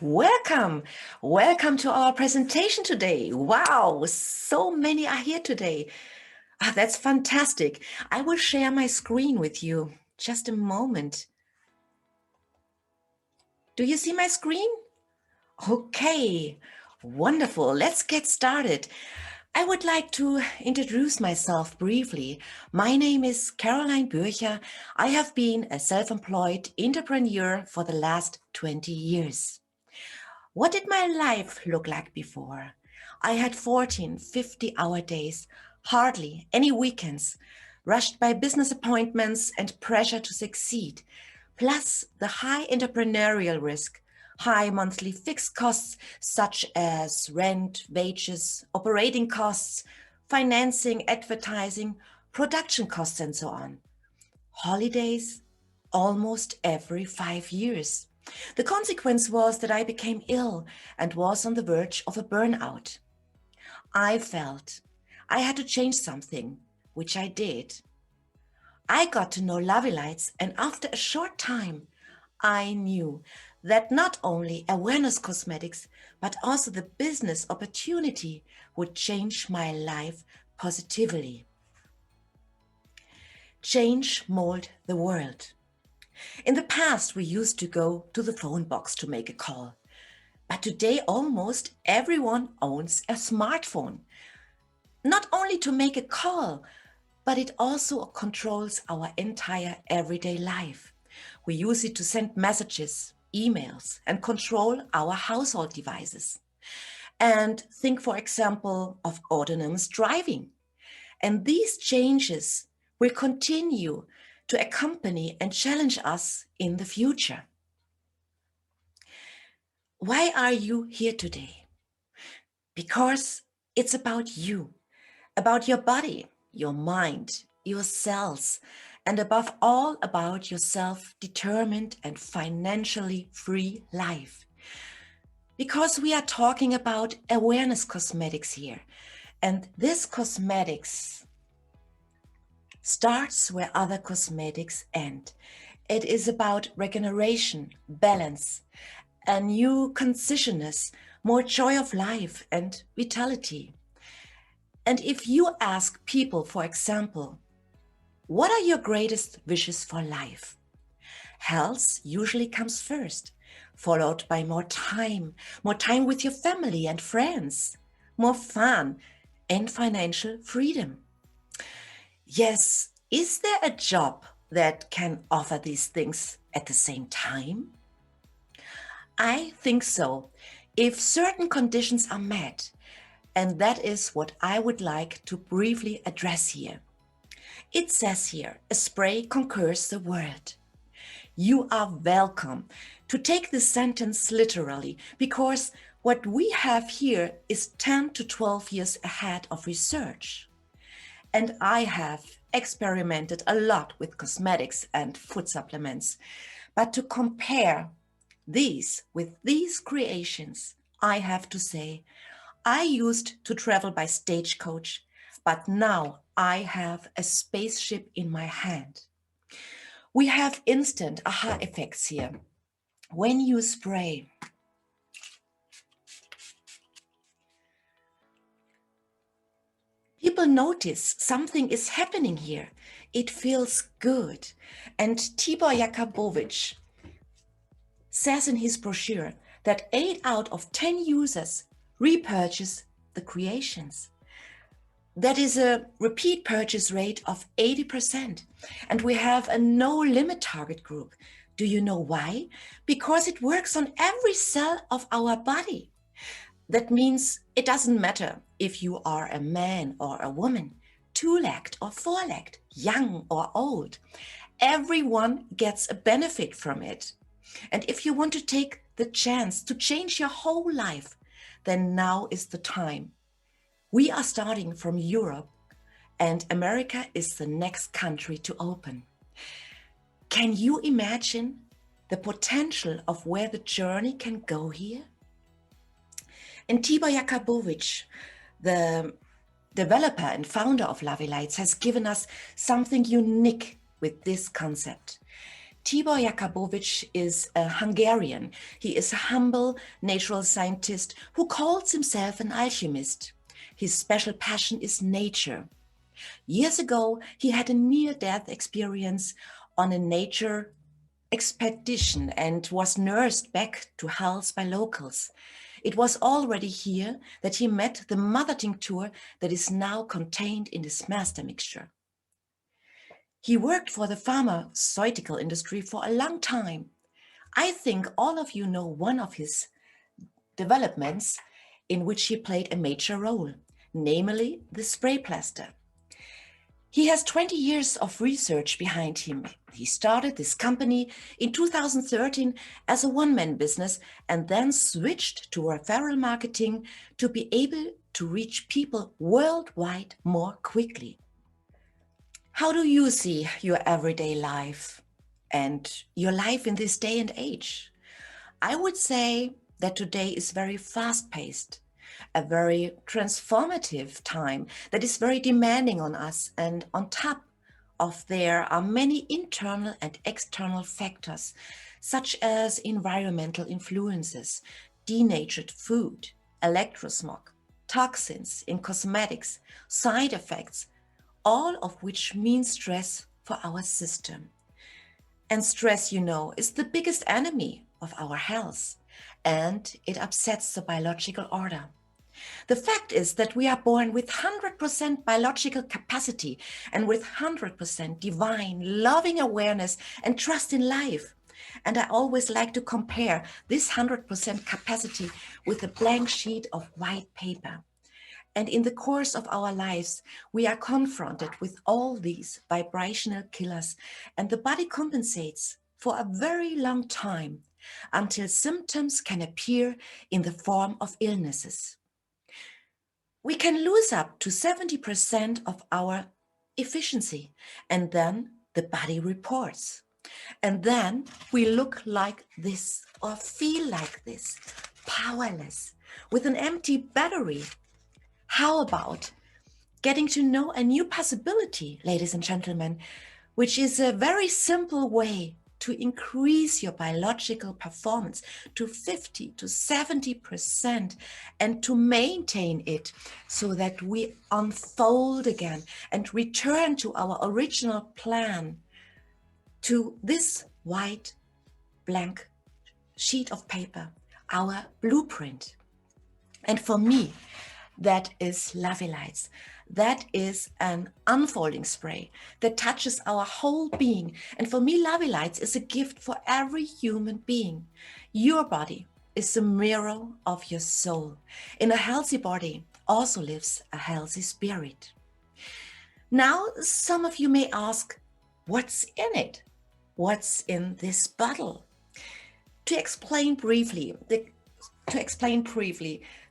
Welcome. Welcome to our presentation today. Wow, so many are here today. That's fantastic. I will share my screen with you. Just a moment. Do you see my screen? Okay, wonderful. Let's get started. I would like to introduce myself briefly. My name is Caroline Bürcher. I have been a self-employed entrepreneur for the last 20 years. What did my life look like before? I had 14 50-hour days, hardly any weekends, rushed by business appointments and pressure to succeed, plus the high entrepreneurial risk, high monthly fixed costs such as rent, wages, operating costs, financing, advertising, production costs, and so on. Holidays almost every 5 years. The consequence was that I became ill and was on the verge of a burnout. I felt I had to change something, which I did. I got to know Lavylite, and after a short time, I knew that not only awareness cosmetics, but also the business opportunity would change my life positively. Change mold the world. In the past, we used to go to the phone box to make a call. But today, almost everyone owns a smartphone. Not only to make a call, but it also controls our entire everyday life. We use it to send messages, emails, and control our household devices. And think, for example, of autonomous driving. And these changes will continue to accompany and challenge us in the future. Why are you here today? Because it's about you, about your body, your mind, your cells, and above all about your self-determined and financially free life. Because we are talking about awareness cosmetics here, and this cosmetics starts where other cosmetics end. It is about regeneration, balance, a new consciousness, more joy of life and vitality. And if you ask people, for example, what are your greatest wishes for life? Health usually comes first, followed by more time with your family and friends, more fun and financial freedom. Yes, is there a job that can offer these things at the same time? I think so, if certain conditions are met, and that is what I would like to briefly address here. It says here, a spray conquers the world. You are welcome to take this sentence literally, because what we have here is 10 to 12 years ahead of research. And I have experimented a lot with cosmetics and food supplements. But to compare these with these creations, I have to say, I used to travel by stagecoach, but now I have a spaceship in my hand. We have instant aha effects here. When you spray, people notice something is happening here. It feels good. And Tibor Jakubowicz says in his brochure that 8 out of 10 users repurchase the creations. That is a repeat purchase rate of 80%. And we have a no limit target group. Do you know why? Because it works on every cell of our body. That means it doesn't matter if you are a man or a woman, two-legged or four-legged, young or old. Everyone gets a benefit from it. And if you want to take the chance to change your whole life, then now is the time. We are starting from Europe, and America is the next country to open. Can you imagine the potential of where the journey can go here? And Tibor Jakubowicz, the developer and founder of Lavylite, has given us something unique with this concept. Tibor Jakabowicz is a Hungarian. He is a humble natural scientist who calls himself an alchemist. His special passion is nature. Years ago, he had a near-death experience on a nature expedition and was nursed back to health by locals. It was already here that he met the mother tincture that is now contained in this master mixture. He worked for the pharmaceutical industry for a long time. I think all of you know one of his developments in which he played a major role, namely the spray plaster. He has 20 years of research behind him. He started this company in 2013 as a one-man business and then switched to referral marketing to be able to reach people worldwide more quickly. How do you see your everyday life and your life in this day and age? I would say that today is very fast-paced, a very transformative time that is very demanding on us. And on top of there are many internal and external factors, such as environmental influences, denatured food, electrosmog, toxins in cosmetics, side effects, all of which mean stress for our system. And stress, you know, is the biggest enemy of our health, and it upsets the biological order. The fact is that we are born with 100% biological capacity and with 100% divine, loving awareness and trust in life. And I always like to compare this 100% capacity with a blank sheet of white paper. And in the course of our lives, we are confronted with all these vibrational killers, and the body compensates for a very long time until symptoms can appear in the form of illnesses. We can lose up to 70% of our efficiency, and then the body reports. And then we look like this or feel like this, powerless, with an empty battery. How about getting to know a new possibility, ladies and gentlemen, which is a very simple way to increase your biological performance to 50 to 70% and to maintain it so that we unfold again and return to our original plan, to this white blank sheet of paper, our blueprint. And for me, that is Lavylite. That is an unfolding spray that touches our whole being. And for me, Lavylite is a gift for every human being. Your body is the mirror of your soul. In a healthy body also lives a healthy spirit. Now, some of you may ask, what's in it? What's in this bottle? To explain briefly,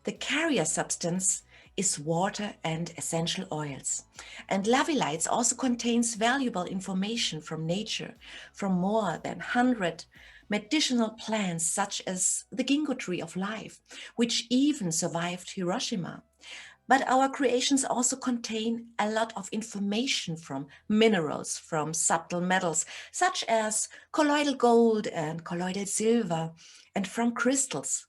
the carrier substance is water and essential oils. And Lavylite also contains valuable information from nature, from more than 100 medicinal plants, such as the ginkgo tree of life, which even survived Hiroshima. But our creations also contain a lot of information from minerals, from subtle metals, such as colloidal gold and colloidal silver, and from crystals.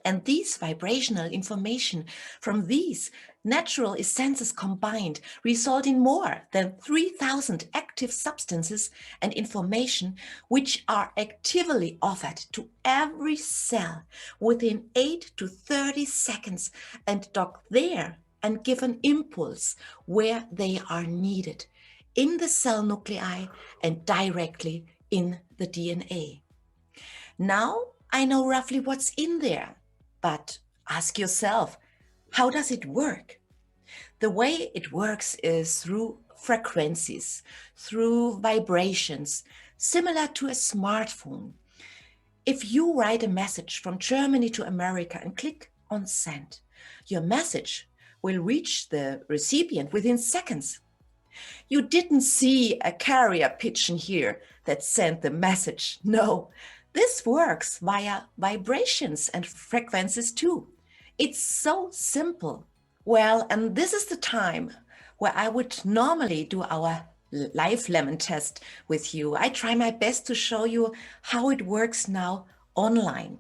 And these vibrational information from these natural essences combined result in more than 3,000 active substances and information which are actively offered to every cell within 8 to 30 seconds and dock there and give an impulse where they are needed in the cell nuclei and directly in the DNA. Now I know roughly what's in there. But ask yourself, how does it work? The way it works is through frequencies, through vibrations, similar to a smartphone. If you write a message from Germany to America and click on send, your message will reach the recipient within seconds. You didn't see a carrier pigeon here that sent the message. No. This works via vibrations and frequencies too. It's so simple. Well, and this is the time where I would normally do our live lemon test with you. I try my best to show you how it works now online.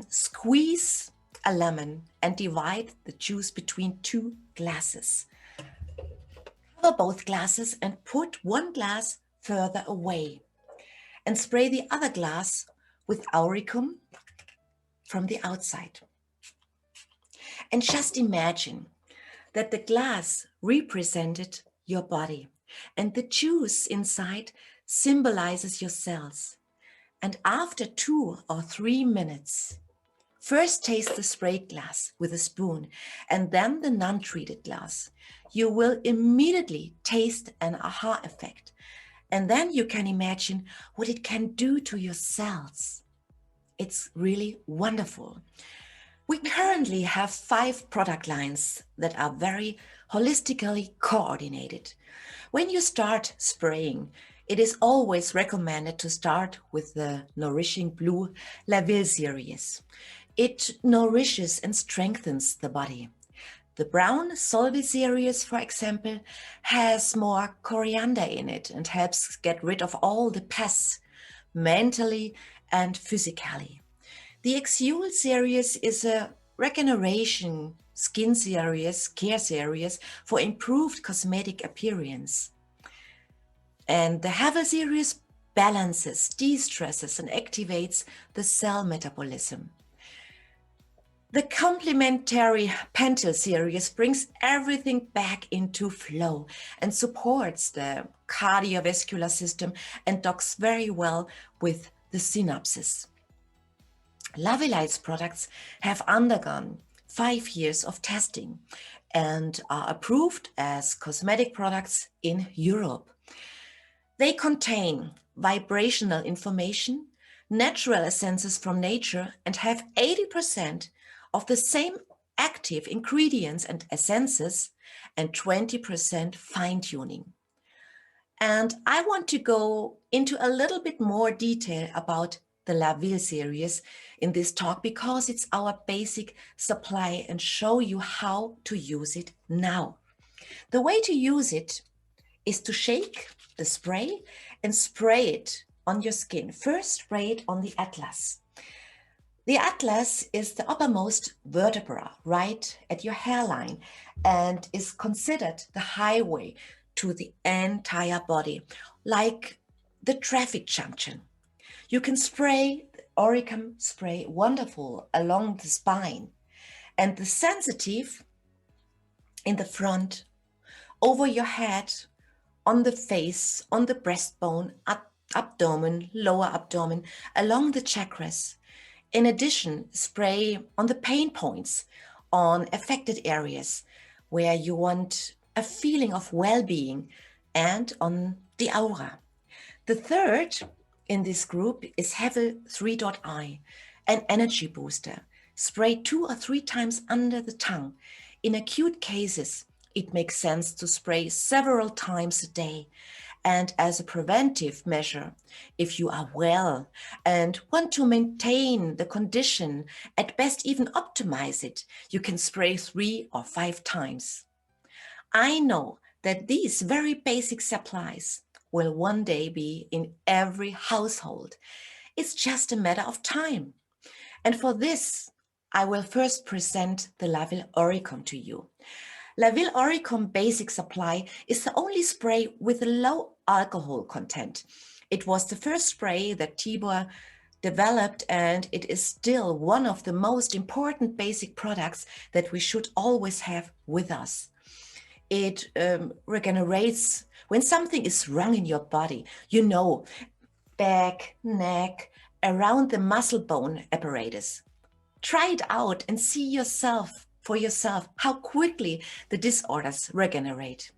Squeeze a lemon and divide the juice between 2 glasses. Cover both glasses and put one glass further away. And spray the other glass with auricum from the outside. And just imagine that the glass represented your body and the juice inside symbolizes your cells. And after 2 or 3 minutes, first taste the sprayed glass with a spoon and then the non-treated glass. You will immediately taste an aha effect. And then you can imagine what it can do to your cells. It's really wonderful. We currently have 5 product lines that are very holistically coordinated. When you start spraying, it is always recommended to start with the nourishing blue Lavylite series. It nourishes and strengthens the body. The brown Solvi series, for example, has more coriander in it and helps get rid of all the pests, mentally and physically. The Exule series is a regeneration skin series, care series for improved cosmetic appearance. And the Have series balances, de-stresses and activates the cell metabolism. The complementary Pentel series brings everything back into flow and supports the cardiovascular system and docks very well with the synapses. Lavylite's products have undergone 5 years of testing and are approved as cosmetic products in Europe. They contain vibrational information, natural essences from nature, and have 80% of the same active ingredients and essences and 20% fine-tuning. And I want to go into a little bit more detail about the Lavylite series in this talk because it's our basic supply and show you how to use it now. The way to use it is to shake the spray and spray it on your skin. First, spray it on the atlas. The atlas is the uppermost vertebra right at your hairline and is considered the highway to the entire body, like the traffic junction. You can spray the auricum spray wonderful along the spine and the sensitive in the front, over your head, on the face, on the breastbone, abdomen, lower abdomen, along the chakras. In addition, spray on the pain points, on affected areas where you want a feeling of well-being, and on the aura. The third in this group is Hevel 3.I, an energy booster. Spray 2 or 3 times under the tongue. In acute cases, it makes sense to spray several times a day. And as a preventive measure, if you are well and want to maintain the condition, at best even optimize it, you can spray 3 or 5 times. I know that these very basic supplies will one day be in every household. It's just a matter of time. And for this, I will first present the Lavylite Oricom to you. Lavylite Oricom Basic Supply is the only spray with a low alcohol content. It was the first spray that Tibor developed, and it is still one of the most important basic products that we should always have with us. It regenerates when something is wrong in your body, back, neck, around the muscle bone apparatus. Try it out and see for yourself how quickly the disorders regenerate.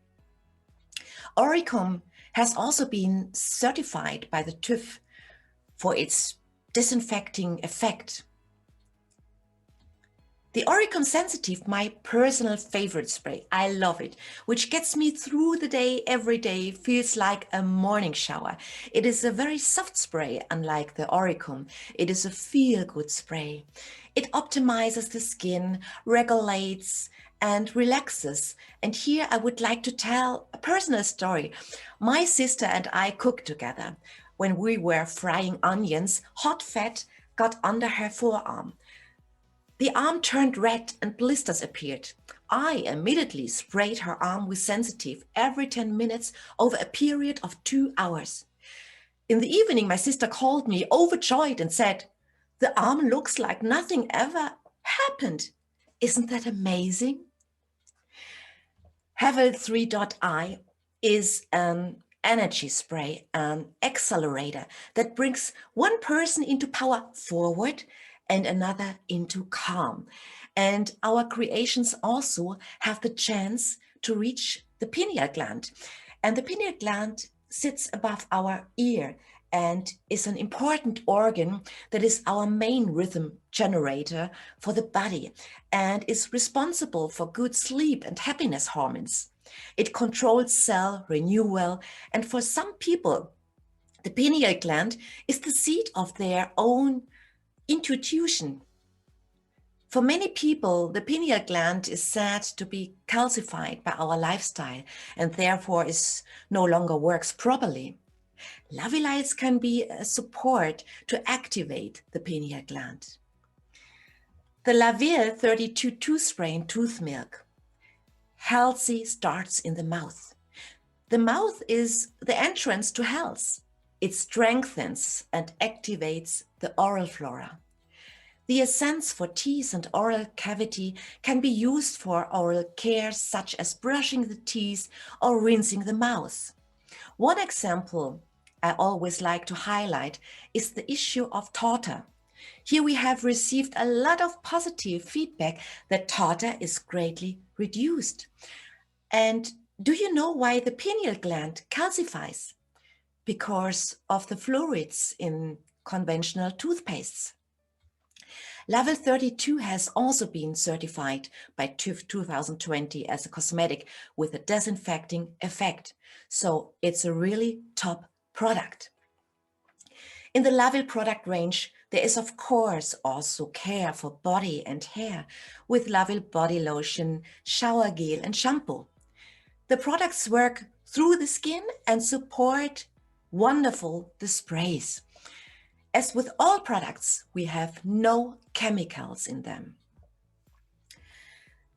Oricom has also been certified by the TÜV for its disinfecting effect. The Oricom Sensitive, my personal favorite spray, I love it, which gets me through the day every day, feels like a morning shower. It is a very soft spray, unlike the Oricom. It is a feel-good spray. It optimizes the skin, regulates, and relaxes. And here I would like to tell a personal story. My sister and I cooked together. When we were frying onions, hot fat got under her forearm. The arm turned red and blisters appeared. I immediately sprayed her arm with sensitive every 10 minutes over a period of 2 hours. In the evening, my sister called me overjoyed and said, "The arm looks like nothing ever happened. Isn't that amazing?" Havel 3.I is an energy spray, an accelerator that brings one person into power forward and another into calm. And our creations also have the chance to reach the pineal gland. And the pineal gland sits above our ear and is an important organ that is our main rhythm generator for the body and is responsible for good sleep and happiness hormones. It controls cell renewal, and for some people, the pineal gland is the seat of their own intuition. For many people, the pineal gland is said to be calcified by our lifestyle and therefore is no longer works properly. Lavilites can be a support to activate the pineal gland. The Laville 32 tooth spray in tooth milk. Healthy starts in the mouth. The mouth is the entrance to health. It strengthens and activates the oral flora. The essence for teeth and oral cavity can be used for oral care, such as brushing the teeth or rinsing the mouth. One example I always like to highlight is the issue of tartar. Here we have received a lot of positive feedback that tartar is greatly reduced. And do you know why the pineal gland calcifies? Because of the fluorides in conventional toothpastes. Level 32 has also been certified by TÜV 2020 as a cosmetic with a disinfecting effect. So it's a really top product. In the Lavil product range, there is of course also care for body and hair with Lavil body lotion, shower gel and shampoo. The products work through the skin and support wonderful the sprays. As with all products, we have no chemicals in them.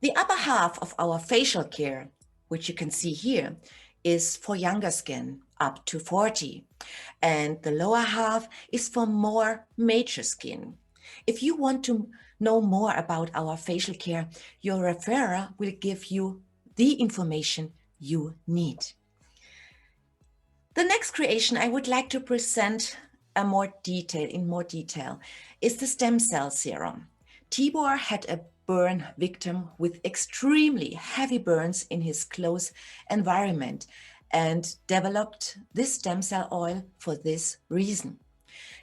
The upper half of our facial care, which you can see here, is for younger skin up to 40. And the lower half is for more mature skin. If you want to know more about our facial care, your referrer will give you the information you need. The next creation I would like to present in more detail is the stem cell serum. Tibor had a burn victim with extremely heavy burns in his close environment and developed this stem cell oil for this reason.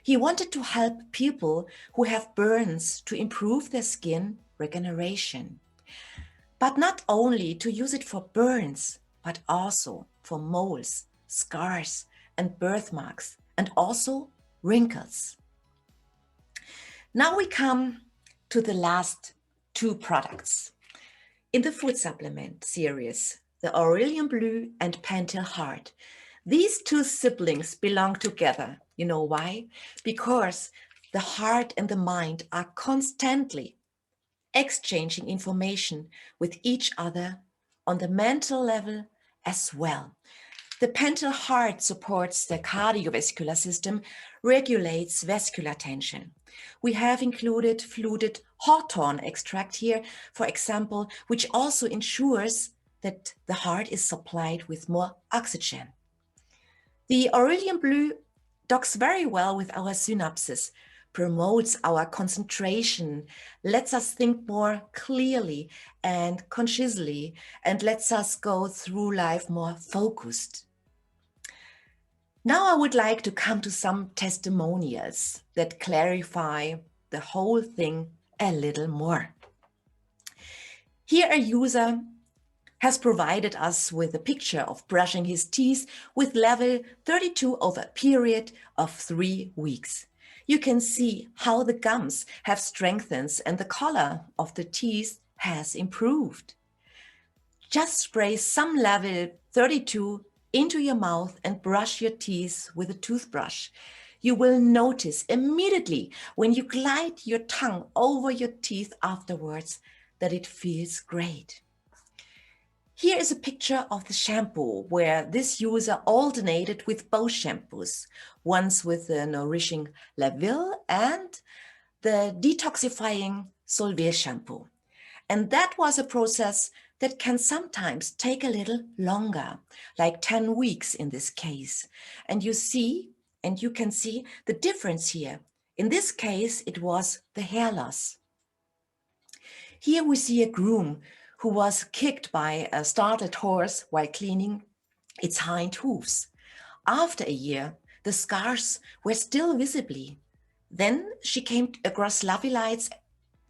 He wanted to help people who have burns to improve their skin regeneration, but not only to use it for burns, but also for moles, scars, and birthmarks, and also wrinkles. Now we come to the last two products. In the food supplement series, the Aurelian Blue and Pentil Heart, these two siblings belong together. You know why? Because the heart and the mind are constantly exchanging information with each other on the mental level as well. The Pentil Heart supports the cardiovascular system, regulates vascular tension. We have included fluted hawthorn extract here, for example, which also ensures that the heart is supplied with more oxygen. The Aurelian Blue docks very well with our synapses, promotes our concentration, lets us think more clearly and consciously, and lets us go through life more focused. Now I would like to come to some testimonials that clarify the whole thing a little more. Here a user has provided us with a picture of brushing his teeth with level 32 over a period of 3 weeks. You can see how the gums have strengthened and the color of the teeth has improved. Just spray some level 32 into your mouth and brush your teeth with a toothbrush. You will notice immediately when you glide your tongue over your teeth afterwards that it feels great. Here is a picture of the shampoo where this user alternated with both shampoos, once with the nourishing Lavylite and the detoxifying Solvay shampoo. And that was a process that can sometimes take a little longer, like 10 weeks in this case. And you can see the difference here. In this case, it was the hair loss. Here we see a groom who was kicked by a startled horse while cleaning its hind hooves. After a year, the scars were still visibly. Then she came across Lavylite's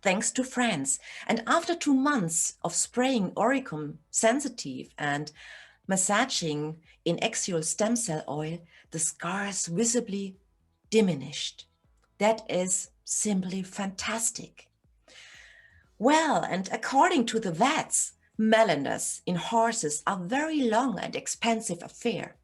thanks to friends. And after 2 months of spraying Oricum sensitive and massaging in axial stem cell oil, the scars visibly diminished. That is simply fantastic. Well, and according to the vets, melanders in horses are very long and expensive affair.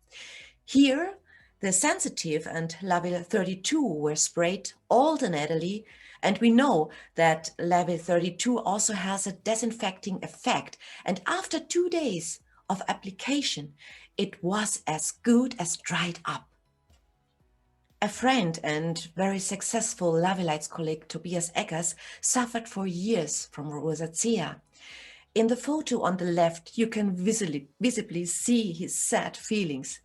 Here, the sensitive and Lavil 32 were sprayed alternately, and we know that Lavil 32 also has a disinfecting effect. And after 2 days of application, it was as good as dried up. A friend and very successful Lavylite's colleague Tobias Eggers suffered for years from rosacea. In the photo on the left, you can visibly see his sad feelings.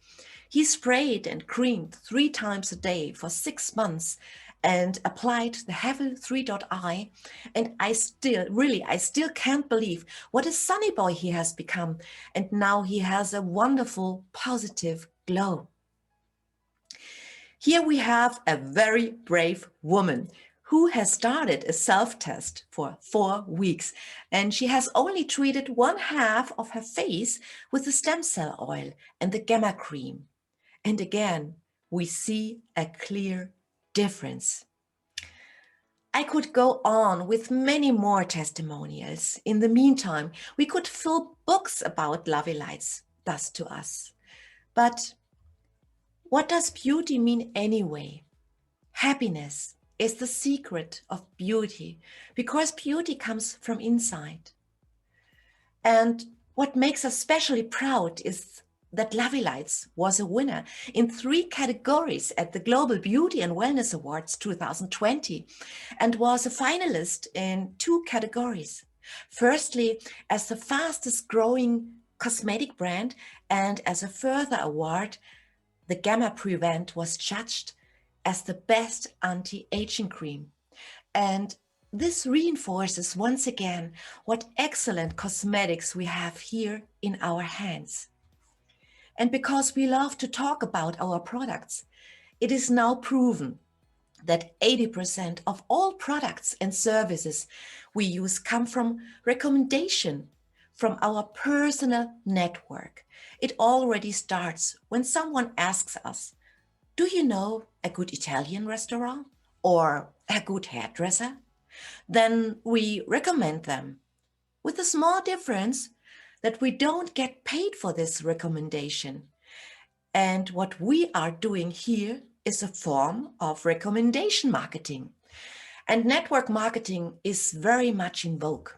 He sprayed and creamed 3 times a day for 6 months and applied the Hevel 3.I. And I still can't believe what a sunny boy he has become. And now he has a wonderful, positive glow. Here we have a very brave woman who has started a self-test for 4 weeks, and she has only treated 1/2 of her face with the stem cell oil and the gamma cream. And again, we see a clear difference. I could go on with many more testimonials. In the meantime, we could fill books about Lavylite does to us. But what does beauty mean anyway? Happiness is the secret of beauty because beauty comes from inside. And what makes us especially proud is that Lavylite was a winner in 3 categories at the Global Beauty and Wellness Awards 2020 and was a finalist in 2 categories. Firstly, as the fastest growing cosmetic brand, and as a further award, the Gamma Prevent was judged as the best anti-aging cream. And this reinforces once again what excellent cosmetics we have here in our hands. And because we love to talk about our products, it is now proven that 80% of all products and services we use come from recommendation from our personal network. It already starts when someone asks us, do you know a good Italian restaurant or a good hairdresser? Then we recommend them, with the small difference that we don't get paid for this recommendation. And what we are doing here is a form of recommendation marketing. And network marketing is very much in vogue.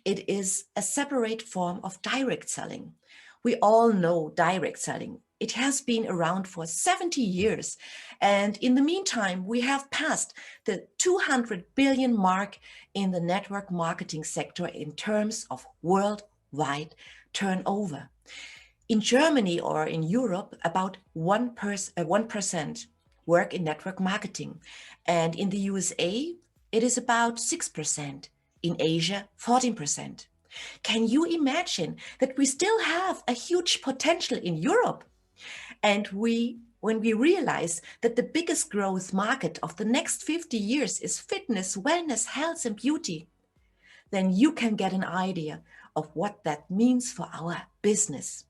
It is a separate form of direct selling. We all know direct selling. It has been around for 70 years. And in the meantime, we have passed the 200 billion mark in the network marketing sector in terms of worldwide turnover. In Germany or in Europe, about 1% work in network marketing. And in the USA, it is about 6%. In Asia, 14%. Can you imagine that we still have a huge potential in Europe? And when we realize that the biggest growth market of the next 50 years is fitness, wellness, health, and beauty, then you can get an idea of what that means for our business.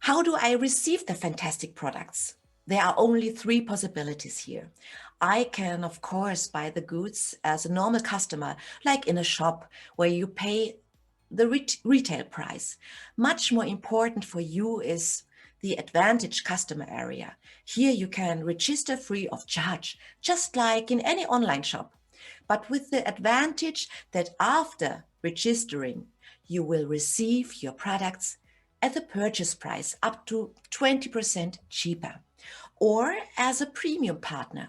How do I receive the fantastic products? There are only 3 possibilities here. I can, of course, buy the goods as a normal customer, like in a shop where you pay the retail price. Much more important for you is the Advantage customer area. Here you can register free of charge, just like in any online shop, but with the advantage that after registering, you will receive your products at the purchase price up to 20% cheaper, or as a premium partner.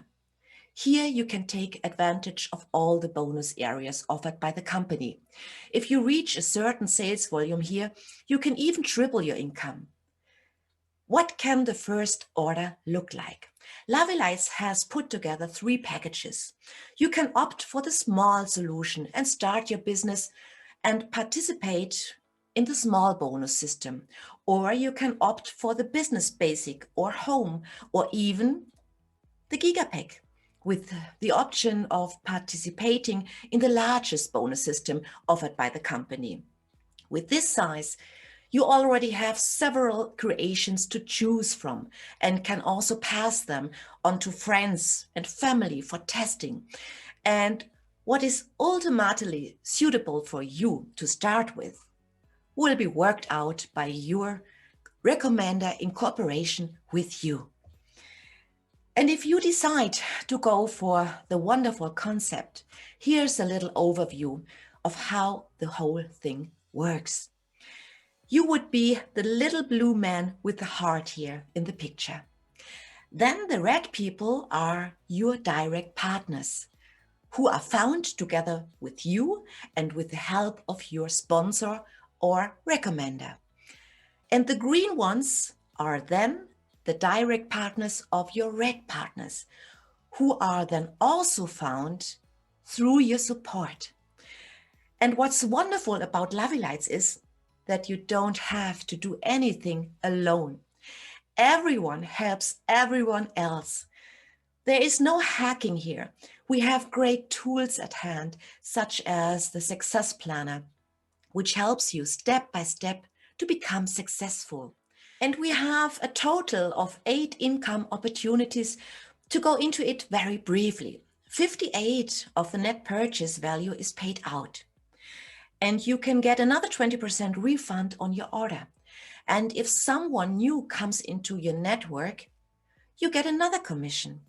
Here you can take advantage of all the bonus areas offered by the company. If you reach a certain sales volume here, you can even triple your income. What can the first order look like? Lavylite has put together 3 packages. You can opt for the small solution and start your business and participate in the small bonus system. Or you can opt for the business basic or home, or even the gigapack, with the option of participating in the largest bonus system offered by the company. With this size, you already have several creations to choose from and can also pass them on to friends and family for testing. And what is ultimately suitable for you to start with will be worked out by your recommender in cooperation with you. And if you decide to go for the wonderful concept, here's a little overview of how the whole thing works. You would be the little blue man with the heart here in the picture. Then the red people are your direct partners, who are found together with you and with the help of your sponsor or recommender. And the green ones are then the direct partners of your red partners, who are then also found through your support. And what's wonderful about Lavylite is that you don't have to do anything alone. Everyone helps everyone else. There is no hacking here. We have great tools at hand, such as the Success Planner, which helps you step by step to become successful. And we have a total of 8 income opportunities. To go into it very briefly, 58 of the net purchase value is paid out. And you can get another 20% refund on your order. And if someone new comes into your network, you get another commission.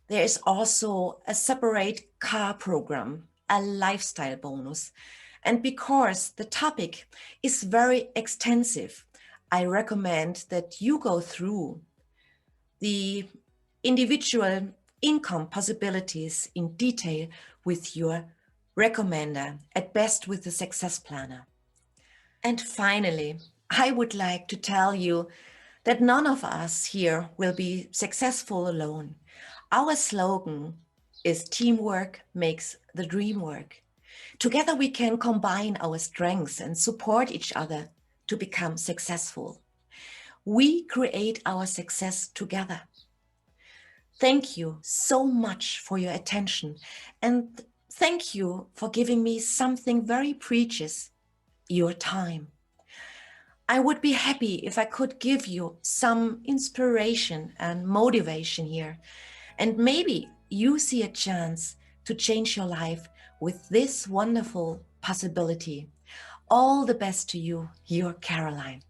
There is also a separate car program, a lifestyle bonus. And because the topic is very extensive, I recommend that you go through the individual income possibilities in detail with your recommender, at best with the Success Planner. And finally, I would like to tell you that none of us here will be successful alone. Our slogan is teamwork makes the dream work. Together we can combine our strengths and support each other to become successful. We create our success together. Thank you so much for your attention, and thank you for giving me something very precious, your time. I would be happy if I could give you some inspiration and motivation here, and maybe you see a chance to change your life with this wonderful possibility. All the best to you, your Caroline.